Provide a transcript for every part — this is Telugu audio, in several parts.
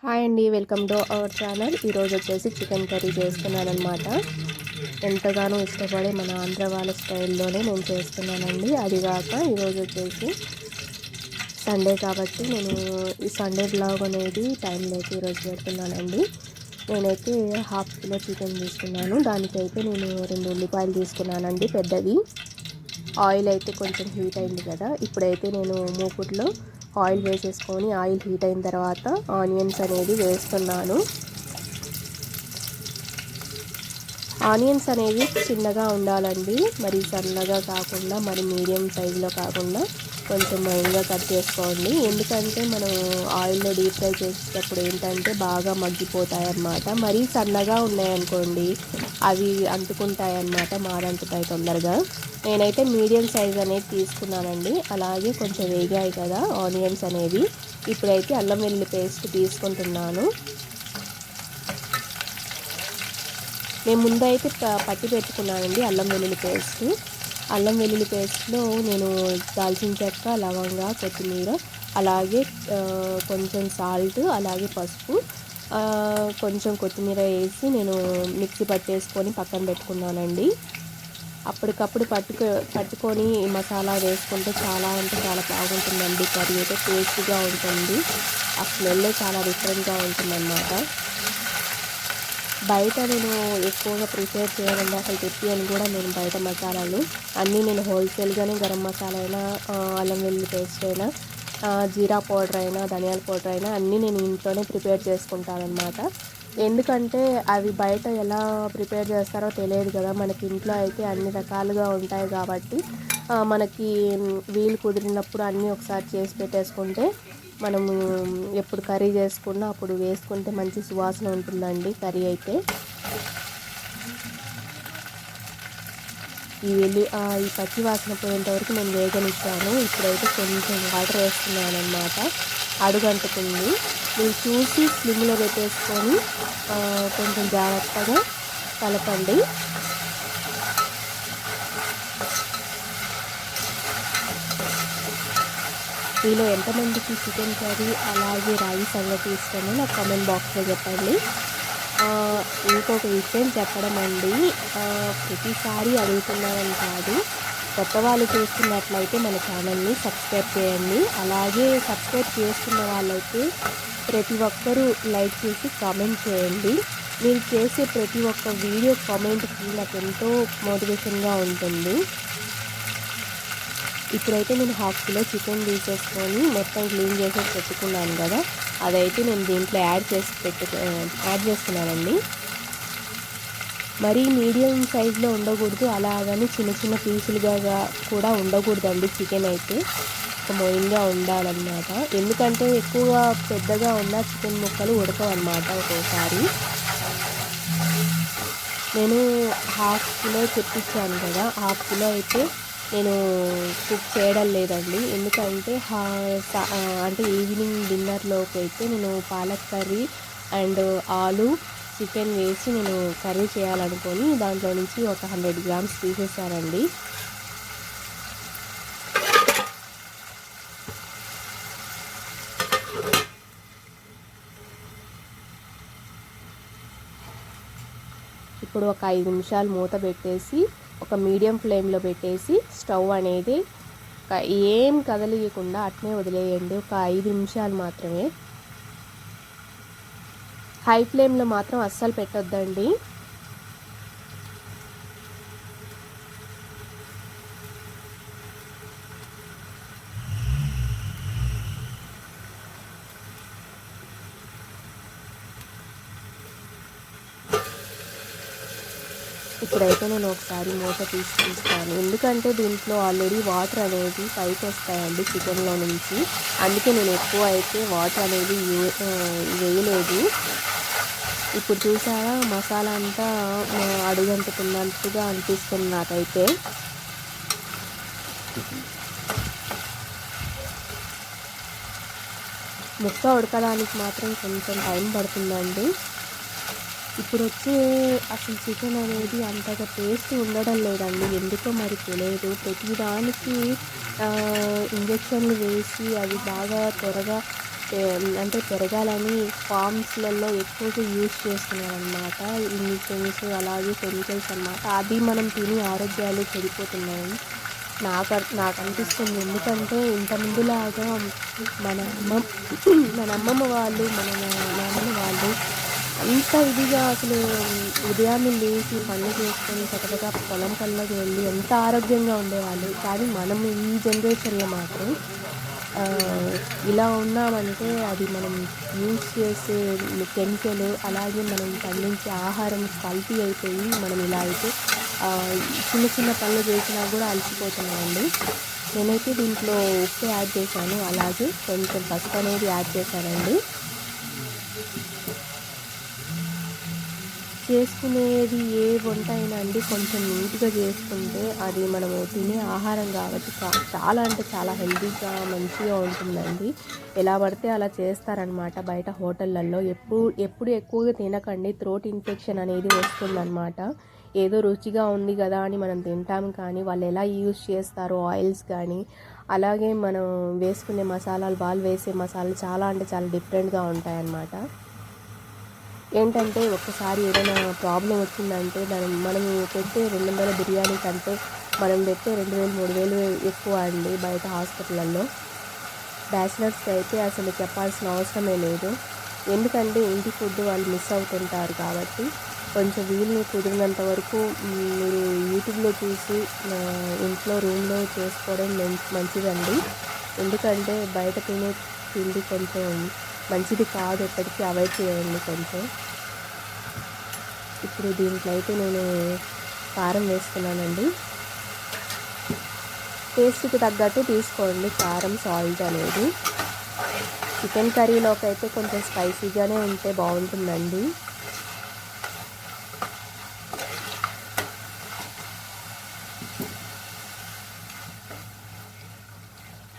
హాయ్ అండి, వెల్కమ్ టు అవర్ ఛానల్. ఈరోజు వచ్చేసి చికెన్ కర్రీ చేస్తున్నాను అనమాట. ఎంతగానో ఇష్టపడే మన ఆంధ్ర వాళ్ళ స్టైల్లోనే నేను చేస్తున్నానండి. అదిగాక ఈరోజు వచ్చేసి సండే కాబట్టి నేను ఈ సండే బ్లాగ్ అనేది టైం లేక ఈరోజు పెడుతున్నానండి. నేనైతే హాఫ్ కిలో చికెన్ తీసుకున్నాను. దానికైతే నేను 2 ఉల్లిపాయలు తీసుకున్నానండి పెద్దవి. ఆయిల్ అయితే కొంచెం హీట్ అయింది కదా, ఇప్పుడైతే నేను మూకుట్లో ఆయిల్ వేసేసుకొని ఆయిల్ హీట్ అయిన తర్వాత ఆనియన్స్ అనేది వేస్తున్నాను. ఆనియన్స్ అనేవి చిన్నగా ఉండాలండి, మరి సన్నగా కాకుండా మరి మీడియం సైజులో కాకుండా కొంచెం మైన్గా కట్ చేసుకోండి. ఎందుకంటే మనం ఆయిల్లో డీప్ ఫ్రై చేసేటప్పుడు ఏంటంటే బాగా మగ్గిపోతాయి అన్నమాట. మరీ సన్నగా ఉన్నాయనుకోండి అవి అంటుకుంటాయి మాడంటుతాయి తొందరగా. నేనైతే మీడియం సైజ్ అనేది తీసుకున్నానండి. అలాగే కొంచెం వేగాయి కదా ఆనియన్స్ అనేవి. ఇప్పుడైతే అల్లం వెల్లుల్లి పేస్ట్ తీసుకుంటున్నాను. నేను ముందైతే పట్టి పెట్టుకున్నానండి అల్లం వెల్లుల్లి పేస్ట్. అల్లం వెల్లుల్లి పేస్ట్లో నేను దాల్చిన చెక్క, లవంగా, కొత్తిమీర, అలాగే కొంచెం సాల్ట్, అలాగే పసుపు, కొంచెం కొత్తిమీర వేసి నేను మిక్సీ పట్టేసుకొని పక్కన పెట్టుకున్నానండి. అప్పటికప్పుడు పట్టుకొని మసాలా వేసుకుంటే చాలా అంటే చాలా బాగుంటుందండి. కర్రీ అయితే టేస్టీగా ఉంటుంది. ఆ స్మెల్ చాలా డిఫరెంట్గా ఉంటుందన్నమాట. బయట నేను ఎక్కువగా ప్రిపేర్ చేయడంలో అసలు తెప్పియను కూడా నేను బయట మసాలాలు అన్నీ నేను హోల్సేల్గానే గరం మసాలా అయినా, అల్లం వెల్లుల్లి పేస్ట్ అయినా, జీరా పౌడర్ అయినా, ధనియాల పౌడర్ అయినా అన్నీ నేను ఇంట్లోనే ప్రిపేర్ చేసుకుంటాను అనమాట. ఎందుకంటే అవి బయట ఎలా ప్రిపేర్ చేస్తారో తెలియదు కదా, మనకి ఇంట్లో అయితే అన్ని రకాలుగా ఉంటాయి కాబట్టి మనకి వీలు కుదిరినప్పుడు అన్నీ ఒకసారి చేసి పెట్టేసుకుంటే మనము ఎప్పుడు కర్రీ చేసుకున్నా అప్పుడు వేసుకుంటే మంచి సువాసన ఉంటుందండి కర్రీ అయితే. ఈ పచ్చి వాసన పోయేంత వరకు నేను వేగనిచ్చాను. ఇప్పుడైతే కొంచెం వాటర్ వేస్తున్నాను అనమాట. అడుగంటుతుంది. మీరు చూసి స్లిమ్లో పెట్టేసుకొని కొంచెం జాగ్రత్తగా కలపండి. మీలో ఎంతమందికి చికెన్ కర్రీ అలాగే రాగి సంగతి ఇష్టమో నాకు కామెంట్ బాక్స్లో చెప్పండి. ఇంకొక విషయం చెప్పడం అండి, ప్రతిసారి అడుగుతున్నానని కాదు, కొత్త వాళ్ళు చూస్తున్నట్లయితే మన ఛానల్ని సబ్స్క్రైబ్ చేయండి. అలాగే సబ్స్క్రైబ్ చేస్తున్న వాళ్ళైతే ప్రతి ఒక్కరూ లైక్ చేసి కామెంట్ చేయండి. మీరు చేసే ప్రతి ఒక్క వీడియో కామెంట్కి నాకు ఎంతో మోటివేషన్గా ఉంటుంది. ఇప్పుడైతే నేను హాఫ్ కిలో చికెన్ తీసేసుకొని మొత్తం క్లీన్ చేసేసి పెట్టుకున్నాను కదా, అదైతే నేను దీంట్లో యాడ్ చేస్తున్నానండి. మరీ మీడియం సైజులో ఉండకూడదు, అలాగని చిన్న చిన్న పీసులుగా కూడా ఉండకూడదండి. చికెన్ అయితే ఒక మొయిన్గా ఉండాలన్నమాట. ఎందుకంటే ఎక్కువగా పెద్దగా ఉన్న చికెన్ ముక్కలు ఉడకవన్నమాట ఒక్కోసారి. నేను హాఫ్ కిలో తెప్పించాను కదా, హాఫ్ కిలో అయితే నేను కుక్ చేయడం లేదండి. ఎందుకంటే అంటే ఈవినింగ్ డిన్నర్లోకి అయితే నేను పాలక్ కర్రీ అండ్ ఆలు చికెన్ వేసి నేను కర్రీ చేయాలనుకొని దాంట్లో నుంచి ఒక 100 గ్రామ్స్ తీసేసానండి. ఇప్పుడు ఒక 5 నిమిషాలు మూత పెట్టేసి ఒక మీడియం ఫ్లేమ్లో పెట్టేసి స్టవ్ అనేది ఏం కదలియకుండా అట్నే వదిలేయండి. ఒక 5 నిమిషాలు మాత్రమే. హై ఫ్లేమ్లో మాత్రం అస్సలు పెట్టొద్దండి. ఇప్పుడైతే నేను ఒకసారి మూత తీస్తాను. ఎందుకంటే దీంట్లో ఆల్రెడీ వాటర్ అనేది పైకి వస్తాయండి చికెన్లో నుంచి. అందుకే నేను ఎక్కువ అయితే వాటర్ అనేది వేయలేదు. ఇప్పుడు చూసారా మసాలా అంతా అడుగంటుకున్నట్టుగా అనిపిస్తుంది నాకైతే. ముక్క ఉడకడానికి మాత్రం కొంచెం టైం పడుతుందండి. ఇప్పుడు వచ్చే అసలు చికెన్ అనేది అంతగా టేస్ట్ ఉండడం లేదండి, ఎందుకో మరి తెలియదు. ప్రతిదానికి ఇంజక్షన్లు వేసి అవి బాగా త్వరగా అంటే పెరగాలని ఫామ్స్లలో ఎక్కువగా యూజ్ చేస్తున్నారనమాట ఇన్ని కెమికల్స్ అలాగే కెమికల్స్ అనమాట. అది మనం తిని ఆరోగ్యాలు చెడిపోతున్నాయి నాకు అనిపిస్తుంది. ఎందుకంటే ఇంత ముందులాగా మన అమ్మమ్మ వాళ్ళు మన నాన్నమ్మ వాళ్ళు అంత ఇదిగా అసలు ఉదయాన్నే లేచి పనులు చేసుకొని చక్కగా పొలం పనులకు వెళ్ళి ఎంత ఆరోగ్యంగా ఉండేవాళ్ళు. కానీ మనం ఈ జనరేషన్లో మాత్రం ఇలా ఉన్నామంటే అది మనం యూజ్ చేసే కెమికల్ అలాగే మనం పండించే ఆహారం కల్తీ అయిపోయి మనం ఇలా అయితే చిన్న చిన్న పనులు చేసినా కూడా అలసిపోతున్నామండి. నేనైతే దీంట్లో ఉప్పు యాడ్ చేశాను, అలాగే కొంచెం పసుపు అనేది యాడ్ చేశానండి. చేసుకునేది ఏ వంట అయినా అండి కొంచెం నీట్గా చేసుకుంటే అది మనము తినే ఆహారం కాబట్టి చాలా అంటే చాలా హెల్తీగా మంచిగా ఉంటుందండి. ఎలా పడితే అలా చేస్తారనమాట బయట హోటళ్ళల్లో. ఎప్పుడు ఎక్కువగా తినకండి, థ్రోట్ ఇన్ఫెక్షన్ అనేది వస్తుందన్నమాట. ఏదో రుచిగా ఉంది కదా అని మనం తింటాం, కానీ వాళ్ళు ఎలా యూజ్ చేస్తారో ఆయిల్స్ కానీ అలాగే మనం వేసుకునే మసాలాలు, వాళ్ళు వేసే మసాలాలు చాలా అంటే చాలా డిఫరెంట్గా ఉంటాయన్నమాట. ఏంటంటే ఒక్కసారి ఏదైనా ప్రాబ్లం వచ్చిందంటే మనం పెట్టే 200 బిర్యానీ కంటే మనం పెట్టే 2000 3000 ఎక్కువ అండి బయట హాస్పిటల్లో. బ్యాచిలర్స్కి అయితే అసలు చెప్పాల్సిన అవసరమే లేదు. ఎందుకంటే ఇంటి ఫుడ్ వాళ్ళు మిస్ అవుతుంటారు కాబట్టి కొంచెం వీలు కుదిరినంత వరకు మీరు యూట్యూబ్లో చూసి ఇంట్లో రూమ్లో చేసుకోవడం మంచిదండి. ఎందుకంటే బయట తినే తిండి కొంచెం మంచిది కాదు, ఎప్పటికీ అవాయిడ్ చేయండి కొంచెం. ఇప్పుడు దీంట్లో అయితే నేను కారం వేస్తున్నానండి. టేస్ట్కి తగ్గట్టు తీసుకోండి కారం, సాల్ట్ అనేది. చికెన్ కర్రీలోకి అయితే కొంచెం స్పైసీగానే ఉంటే బాగుంటుందండి.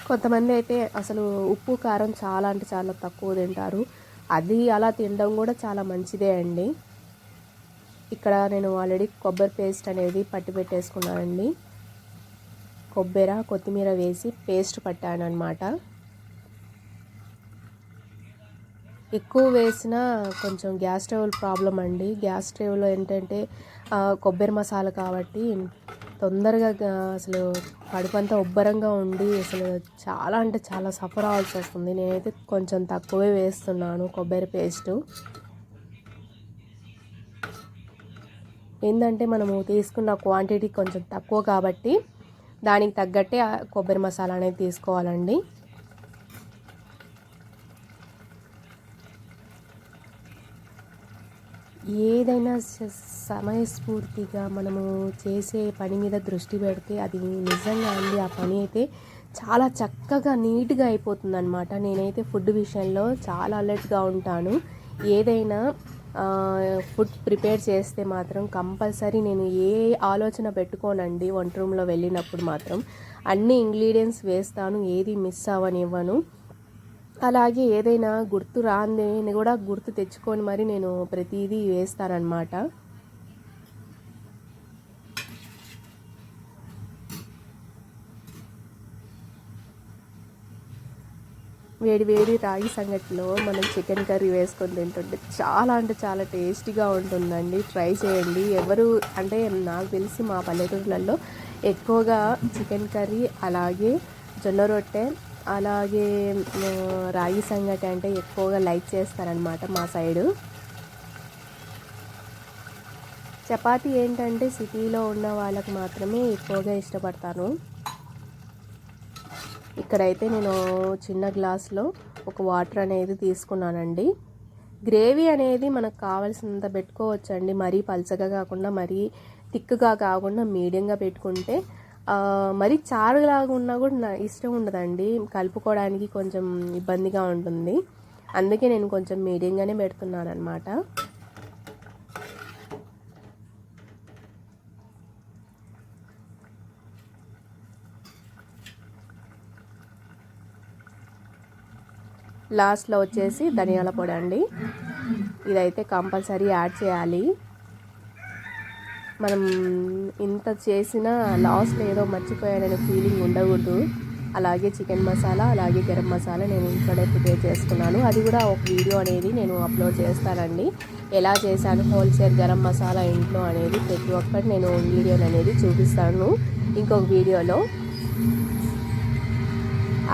కొంతమంది అయితే అసలు ఉప్పు కారం చాలా అంటే చాలా తక్కువ తింటారు. అది అలా తినడం కూడా చాలా మంచిదే అండి. ఇక్కడ నేను ఆల్రెడీ కొబ్బరి పేస్ట్ అనేది పట్టి పెట్టేసుకున్నానండి. కొబ్బరి, కొత్తిమీర వేసి పేస్ట్ పట్టాను అనమాట. ఎక్కువ వేసినా కొంచెం గ్యాస్ ట్రబుల్ ప్రాబ్లం అండి. గ్యాస్ ట్రబుల్లో ఏంటంటే కొబ్బరి మసాలా కాబట్టి తొందరగా అసలు కడుపంతా ఉబ్బరంగా ఉండి అసలు చాలా అంటే చాలా సఫర్ అవ్వాల్సి వస్తుంది. నేనైతే కొంచెం తక్కువే వేస్తున్నాను కొబ్బరి పేస్టు. ఏంటంటే మనము తీసుకున్న క్వాంటిటీ కొంచెం తక్కువ కాబట్టి దానికి తగ్గట్టే కొబ్బరి మసాలా అనేది తీసుకోవాలండి. ఏదైనా సమయస్ఫూర్తిగా మనము చేసే పని మీద దృష్టి పెడితే అది నిజంగా అండి ఆ పని అయితే చాలా చక్కగా నీట్గా అయిపోతుంది అనమాట. నేనైతే ఫుడ్ విషయంలో చాలా అలర్ట్గా ఉంటాను. ఏదైనా ఫుడ్ ప్రిపేర్ చేస్తే మాత్రం కంపల్సరీ నేను ఏ ఆలోచన పెట్టుకోనండి. వంట రూమ్లో వెళ్ళినప్పుడు మాత్రం అన్ని ఇంగ్రీడియంట్స్ వేస్తాను, ఏది మిస్ అవ్వనివ్వను. అలాగే ఏదైనా గుర్తు రాంది కూడా గుర్తు తెచ్చుకొని మరి నేను ప్రతిదీ వేస్తానన్నమాట. వేడి వేడి రాగి సంగటిలో మనం చికెన్ కర్రీ వేసుకొని తింటుంటే చాలా అంటే చాలా టేస్టీగా ఉంటుందండి. ట్రై చేయండి. ఎవరు అంటే నాకు తెలిసి మా పల్లెటూర్లలో ఎక్కువగా చికెన్ కర్రీ, అలాగే జొన్న రొట్టె, అలాగే రాగి సంగటి అంటే ఎక్కువగా లైక్ చేస్తారనమాట మా సైడు. చపాతీ ఏంటంటే సిటీలో ఉన్న వాళ్ళకి మాత్రమే ఎక్కువగా ఇష్టపడతాను. ఇక్కడైతే నేను చిన్న గ్లాస్లో ఒక వాటర్ అనేది తీసుకున్నానండి. గ్రేవీ అనేది మనకు కావాల్సినంత పెట్టుకోవచ్చండి. మరీ పల్చగా కాకుండా మరీ థిక్గా కాకుండా మీడియంగా పెట్టుకుంటే, మరీ చారులాగా ఉన్నా కూడా నా ఇష్టం ఉండదండి, కలుపుకోవడానికి కొంచెం ఇబ్బందిగా ఉంటుంది. అందుకే నేను కొంచెం మీడియంగానే పెడుతున్నాను అనమాట. లాస్ట్లో వచ్చేసి ధనియాల పొడి అండి. ఇదైతే కంపల్సరీ యాడ్ చేయాలి. మనం ఇంత చేసినా లాస్ట్లో ఏదో మర్చిపోయాడనే ఫీలింగ్ ఉండకూడదు. అలాగే చికెన్ మసాలా, అలాగే గరం మసాలా నేను ఇంట్లోనే ప్రిపేర్ చేసుకున్నాను. అది కూడా ఒక వీడియో అనేది నేను అప్లోడ్ చేస్తానండి. ఎలా చేశాను హోల్సేల్ గరం మసాలా ఇంట్లో అనేది ప్రతి ఒక్కటి నేను వీడియోని అనేది చూపిస్తాను ఇంకొక వీడియోలో.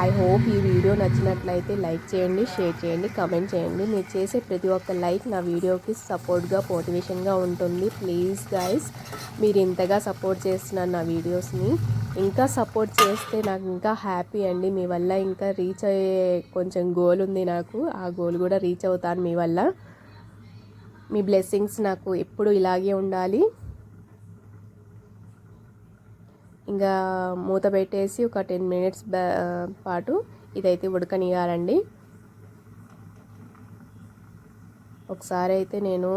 ఐ హోప్ ఈ వీడియో నచ్చినట్లయితే లైక్ చేయండి, షేర్ చేయండి, కమెంట్ చేయండి. మీరు చేసే ప్రతి ఒక్క లైక్ నా వీడియోకి సపోర్ట్గా, మోటివేషన్గా ఉంటుంది. ప్లీజ్ గైస్, మీరు ఇంతగా సపోర్ట్ చేస్తున్నారు నా వీడియోస్ని. ఇంకా సపోర్ట్ చేస్తే నాకు ఇంకా హ్యాపీ అండి. మీ వల్ల ఇంకా రీచ్ అయ్యే కొంచెం గోల్ ఉంది నాకు. ఆ గోల్ కూడా రీచ్ అవుతాను మీ వల్ల. మీ బ్లెస్సింగ్స్ నాకు ఎప్పుడు ఇలాగే ఉండాలి. ఇంకా మూత పెట్టేసి ఒక 10 మినిట్స్ పాటు ఇదైతే ఉడకనియాలండి. ఒకసారి అయితే నేను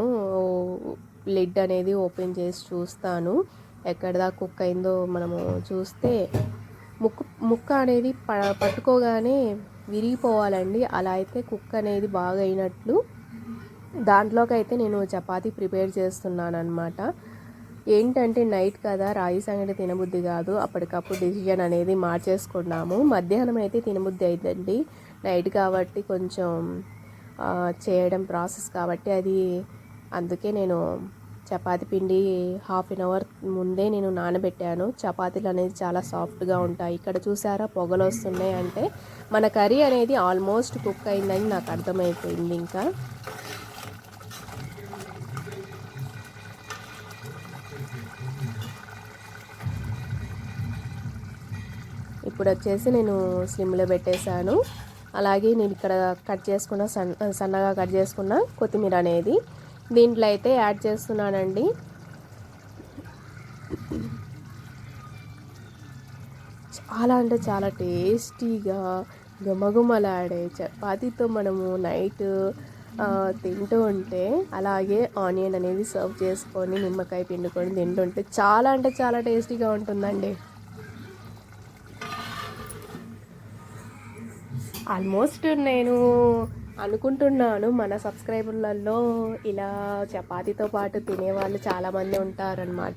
లిడ్ అనేది ఓపెన్ చేసి చూస్తాను, ఎక్కడ దాకా కుక్ అయిందో మనము చూస్తే ముక్క అనేది పట్టుకోగానే విరిగిపోవాలండి. అలా అయితే కుక్ అనేది బాగా అయినట్లు. దాంట్లోకి అయితే నేను చపాతీ ప్రిపేర్ చేస్తున్నాను అనమాట. ఏంటంటే నైట్ కదా, రాగి సంగటి తినబుద్ధి కాదు. అప్పటికప్పుడు డిసిజన్ అనేది మార్చేసుకున్నాము. మధ్యాహ్నం అయితే తినబుద్ధి అవుతుందండి, నైట్ కాబట్టి కొంచెం చేయడం ప్రాసెస్ కాబట్టి అది. అందుకే నేను చపాతీ పిండి హాఫ్ అన్ అవర్ ముందే నేను నానబెట్టాను. చపాతీలు అనేది చాలా సాఫ్ట్గా ఉంటాయి. ఇక్కడ చూసారా పొగలు వస్తున్నాయి అంటే మన కర్రీ అనేది ఆల్మోస్ట్ కుక్ అయిందని నాకు అర్థమైపోయింది. ఇంకా ఇప్పుడు వచ్చేసి నేను స్లిమ్లో పెట్టేశాను. అలాగే నేను ఇక్కడ కట్ చేసుకున్న సన్నగా కట్ చేసుకున్న కొత్తిమీర అనేది దీంట్లో అయితే యాడ్ చేస్తున్నానండి. చాలా అంటే చాలా టేస్టీగా గుమగుమలాడే చపాతీతో మనము నైట్ తింటూ ఉంటే, అలాగే ఆనియన్ అనేది సర్వ్ చేసుకొని నిమ్మకాయ పిండుకొని తింటుంటే చాలా అంటే చాలా టేస్టీగా ఉంటుందండి. ఆల్మోస్ట్ నేను అనుకుంటున్నాను మన సబ్స్క్రైబర్లలో ఇలా చపాతీతో పాటు తినేవాళ్ళు చాలామంది ఉంటారనమాట.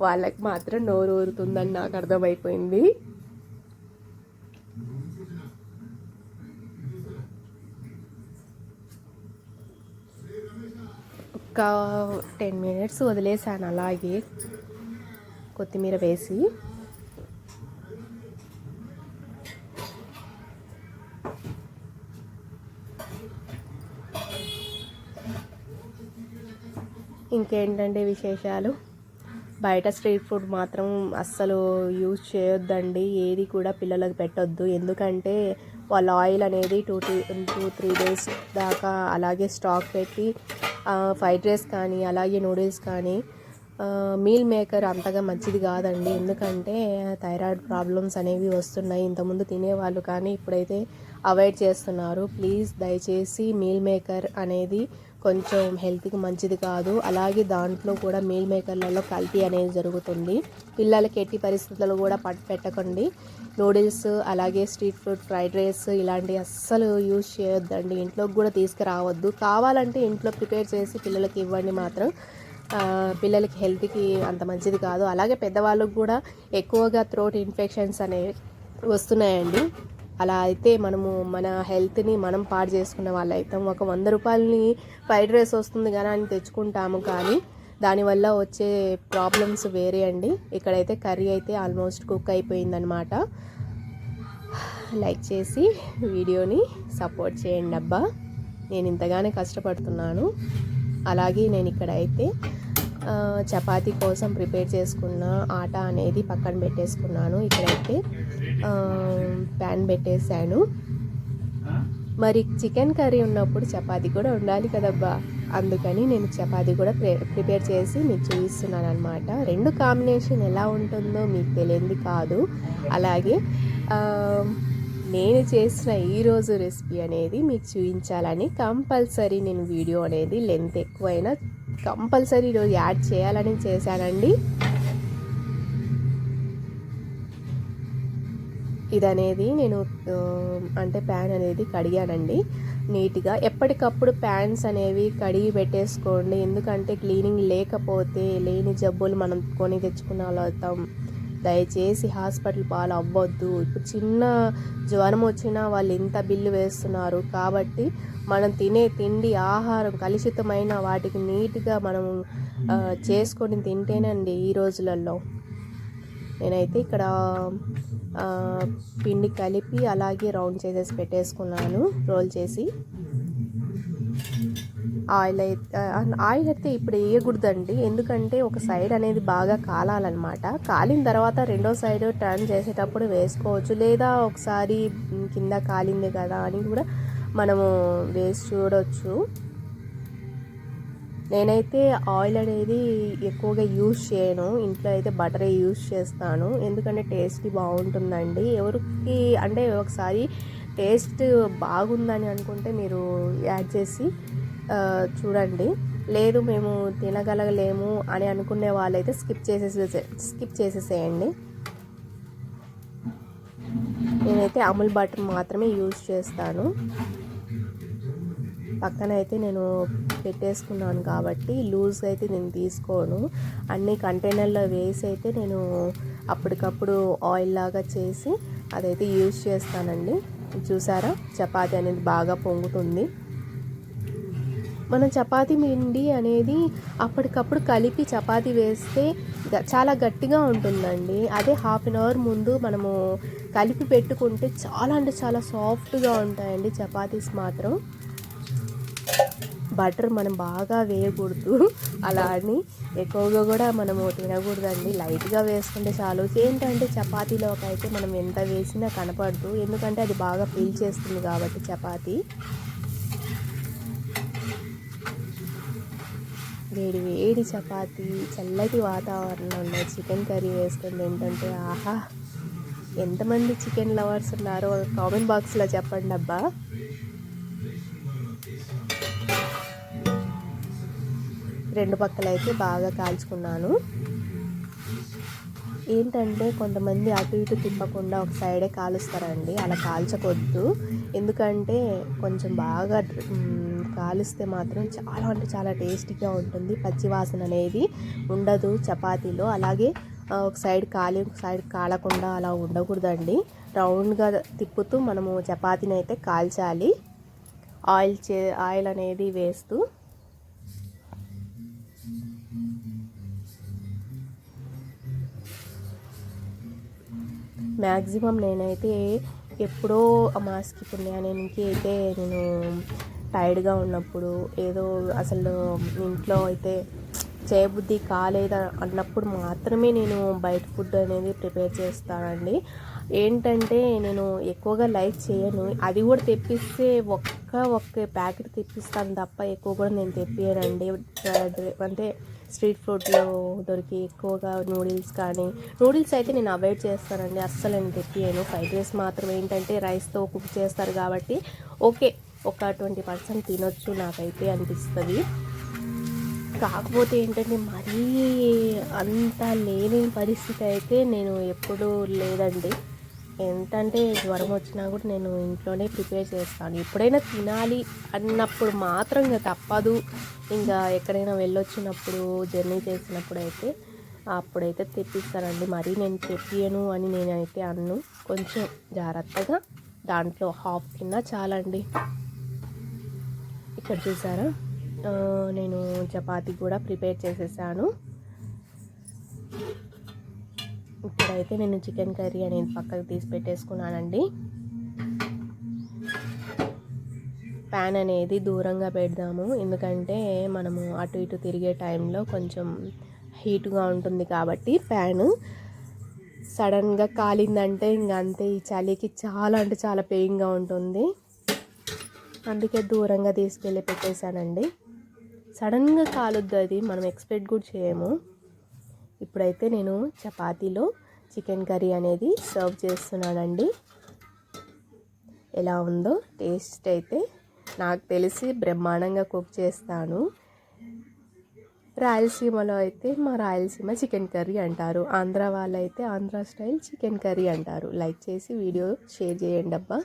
వాళ్ళకి మాత్రం నోరు ఊరుతుందని నాకు అర్థమైపోయింది. ఒక 10 మినిట్స్ వదిలేసాను అలాగే కొత్తిమీర వేసి. ఇంకేంటంటే విశేషాలు, బయట స్ట్రీట్ ఫుడ్ మాత్రం అస్సలు యూజ్ చేయొద్దండి. ఏది కూడా పిల్లలకు పెట్టొద్దు. ఎందుకంటే వాళ్ళ ఆయిల్ అనేది 2-3 డేస్ దాకా అలాగే స్టాక్ పెట్టి ఫ్రైడ్ రైస్ కానీ అలాగే నూడిల్స్ కానీ మీల్ మేకర్ అంతగా మంచిది కాదండి. ఎందుకంటే థైరాయిడ్ ప్రాబ్లమ్స్ అనేవి వస్తున్నాయి. ఇంతకుముందు తినేవాళ్ళు కానీ ఇప్పుడైతే అవాయిడ్ చేస్తున్నారు. ప్లీజ్ దయచేసి మీల్ మేకర్ అనేది కొంచెం హెల్త్కి మంచిది కాదు. అలాగే దాంట్లో కూడా మీల్ మేకర్లలో కల్తీ అనేది జరుగుతుంది. పిల్లలకి ఎట్టి పరిస్థితుల్లో కూడా పెట్టకండి. నూడిల్స్ అలాగే స్ట్రీట్ ఫుడ్, ఫ్రైడ్ రైస్ ఇలాంటివి అస్సలు యూజ్ చేయొద్దండి. ఇంట్లోకి కూడా తీసుకురావద్దు. కావాలంటే ఇంట్లో ప్రిపేర్ చేసి పిల్లలకి ఇవ్వండి. మాత్రం పిల్లలకి హెల్త్కి అంత మంచిది కాదు. అలాగే పెద్దవాళ్ళకు కూడా ఎక్కువగా థ్రోట్ ఇన్ఫెక్షన్స్ అనేవి వస్తున్నాయండి. అలా అయితే మనము మన హెల్త్ని మనం పాడు చేసుకున్న వాళ్ళు అవుతాం. ఒక 100 రూపాయలని ఫ్రైడ్ రైస్ వస్తుంది కానీ అని తెచ్చుకుంటాము, కానీ దానివల్ల వచ్చే ప్రాబ్లమ్స్ వేరే అండి. ఇక్కడైతే కర్రీ అయితే ఆల్మోస్ట్ కుక్ అయిపోయిందనమాట. లైక్ చేసి వీడియోని సపోర్ట్ చేయండి అబ్బా, నేను ఇంతగానే కష్టపడుతున్నాను. అలాగే నేను ఇక్కడైతే చపాతీ కోసం ప్రిపేర్ చేసుకున్న ఆట అనేది పక్కన పెట్టేసుకున్నాను. ఇక్కడైతే ప్యాన్ పెట్టేశాను. మరి చికెన్ కర్రీ ఉన్నప్పుడు చపాతీ కూడా ఉండాలి కదబ్బా, అందుకని నేను చపాతీ కూడా ప్రిపేర్ చేసి మీకు చూపిస్తున్నాను అనమాట. 2 కాంబినేషన్ ఎలా ఉంటుందో మీకు తెలియంది కాదు. అలాగే నేను చేసిన ఈరోజు రెసిపీ అనేది మీకు చూపించాలని కంపల్సరీ నేను వీడియో అనేది లెంత్ ఎక్కువైనా కంపల్సరీ ఈరోజు యాడ్ చేయాలని చేశానండి. ఇదనేది నేను అంటే ప్యాన్ అనేది కడిగానండి నీట్గా. ఎప్పటికప్పుడు ప్యాన్స్ అనేవి కడిగి పెట్టేసుకోండి. ఎందుకంటే క్లీనింగ్ లేకపోతే లేని జబ్బులు మనం కొని తెచ్చుకున్న వాళ్ళు అవుతాం. దయచేసి హాస్పిటల్ పాలు అవ్వద్దు. ఇప్పుడు చిన్న జ్వరం వచ్చినా వాళ్ళు ఎంత బిల్లు వేస్తున్నారు. కాబట్టి మనం తినే తిండి ఆహారం కలుషితమైన వాటికి నీట్గా మనం చేసుకొని తింటేనండి ఈ రోజులలో. నేనైతే ఇక్కడ పిండి కలిపి అలాగే రౌండ్ చేసేసి పెట్టేసుకున్నాను, రోల్ చేసి. ఆయిల్ అయితే ఇప్పుడు వేయకూడదండి, ఎందుకంటే ఒక సైడ్ అనేది బాగా కాలాలన్నమాట. కాలిన తర్వాత రెండో సైడ్ టర్న్ చేసేటప్పుడు వేసుకోవచ్చు, లేదా ఒకసారి కింద కాలింది కదా అని కూడా మనము వేసి చూడవచ్చు. నేనైతే ఆయిల్ అనేది ఎక్కువగా యూజ్ చేయను, ఇంట్లో అయితే బటరే యూజ్ చేస్తాను, ఎందుకంటే టేస్ట్ బాగుంటుందండి. ఎవరికి అంటే ఒకసారి టేస్ట్ బాగుందని అనుకుంటే మీరు యాడ్ చేసి చూడండి. లేదు మేము తినగలగలేము అని అనుకునే వాళ్ళైతే స్కిప్ చేసేసేయండి. నేనైతే అమూల్ బటర్ మాత్రమే యూజ్ చేస్తాను. పక్కన అయితే నేను పెట్టేసుకున్నాను కాబట్టి లూజ్గా అయితే నేను తీసుకోను. అన్ని కంటైనర్లో వేసి అయితే నేను అప్పటికప్పుడు ఆయిల్ లాగా చేసి అదైతే యూజ్ చేస్తానండి. చూసారా, చపాతీ అనేది బాగా పొంగుతుంది. మనం చపాతీ పిండి అనేది అప్పటికప్పుడు కలిపి చపాతీ వేస్తే చాలా గట్టిగా ఉంటుందండి. అదే హాఫ్ అన్ అవర్ ముందు మనము కలిపి పెట్టుకుంటే చాలా అంటే చాలా సాఫ్ట్గా ఉంటాయండి చపాతీస్ మాత్రం. బటర్ మనం బాగా వేయకూడదు, అలా అని ఎక్కువగా కూడా మనము తినకూడదండి, లైట్గా వేసుకుంటే చాలు. ఏంటంటే చపాతీలోకి అయితే మనం ఎంత వేసినా కనపడదు, ఎందుకంటే అది బాగా పీల్చేస్తుంది కాబట్టి చపాతీ. వేడి వేడి చపాతీ చల్లటి వాతావరణంలో చికెన్ కర్రీ వేసుకుంది ఏంటంటే ఆహా! ఎంతమంది చికెన్ లవర్స్ ఉన్నారో కామెంట్ బాక్స్లో చెప్పండి అబ్బా. రెండు పక్కలైతే బాగా కాల్చుకున్నాను. ఏంటంటే కొంతమంది అటు ఇటు తిప్పకుండా ఒక సైడే కాలుస్తారండి, అలా కాల్చకొద్దు. ఎందుకంటే కొంచెం బాగా కాలిస్తే మాత్రం చాలా అంటే చాలా టేస్టీగా ఉంటుంది, పచ్చివాసన అనేది ఉండదు చపాతీలో. అలాగే ఒక సైడ్ కాలి ఒక సైడ్ కాలకుండా అలా ఉండకూడదండి. రౌండ్గా తిప్పుతూ మనము చపాతీని అయితే కాల్చాలి, ఆయిల్ అనేది వేస్తూ. మ్యాక్సిమం నేనైతే ఎప్పుడో మాస్కి పుణ్యానికి అయితే నేను టైర్డ్గా ఉన్నప్పుడు, ఏదో అసలు ఇంట్లో అయితే చేయబుద్ధి కాలేదా అన్నప్పుడు మాత్రమే నేను బయట ఫుడ్ అనేది ప్రిపేర్ చేస్తానండి. ఏంటంటే నేను ఎక్కువగా లైక్ చేయను, అది కూడా తెప్పిస్తే ఒక్క ప్యాకెట్ తెప్పిస్తాను తప్ప ఎక్కువ కూడా నేను తెప్పియనండి. అంటే స్ట్రీట్ ఫుడ్లో దొరికి ఎక్కువగా నూడిల్స్ అయితే నేను అవాయిడ్ చేస్తానండి, అస్సలు నేను తెప్పియను. ఫ్రైడ్ రైస్ మాత్రం ఏంటంటే రైస్తో కుక్ చేస్తారు కాబట్టి ఓకే, ఒక 20% తినొచ్చు నాకైతే అనిపిస్తుంది. కాకపోతే ఏంటంటే మరీ అంత లేని పరిస్థితి అయితే నేను ఎప్పుడూ లేదండి. ఏంటంటే జ్వరం వచ్చినా కూడా నేను ఇంట్లోనే ప్రిపేర్ చేస్తాను. ఎప్పుడైనా తినాలి అన్నప్పుడు మాత్రం ఇంకా తప్పదు, ఇంకా ఎక్కడైనా వెళ్ళొచ్చినప్పుడు జర్నీ చేసినప్పుడు అయితే అప్పుడైతే తెప్పిస్తానండి. మరీ నేను తెప్పియను అని నేనైతే అన్ను, కొంచెం జాగ్రత్తగా దాంట్లో హాఫ్ తిన్నా చాలండి. ఇక్కడ చూసారా, నేను చపాతీ కూడా ప్రిపేర్ చేసేసాను. ఇప్పుడైతే నేను చికెన్ కర్రీ అనేది పక్కకు తీసి పెట్టేసుకున్నానండి. ప్యాన్ అనేది దూరంగా పెడదాము, ఎందుకంటే మనము అటు ఇటు తిరిగే టైంలో కొంచెం హీట్గా ఉంటుంది కాబట్టి. ప్యాను సడన్గా కాలిందంటే ఇంక అంతే, ఈ చలికి చాలా అంటే చాలా పెయిన్గా ఉంటుంది, అందుకే దూరంగా తీసుకెళ్ళి పెట్టేశానండి. సడన్గా కాలుద్దు, అది మనం ఎక్స్పెక్ట్ కూడా చేయము. ఇప్పుడైతే నేను చపాతీలో చికెన్ కర్రీ అనేది సర్వ్ చేస్తున్నానండి. ఎలా ఉందో టేస్ట్ అయితే నాకు తెలిసి బ్రహ్మాండంగా కుక్ చేస్తాను. రాయలసీమలో అయితే మా రాయలసీమ చికెన్ కర్రీ అంటారు, ఆంధ్ర వాళ్ళైతే ఆంధ్ర స్టైల్ చికెన్ కర్రీ అంటారు. లైక్ చేసి వీడియో షేర్ చేయండి అబ్బా.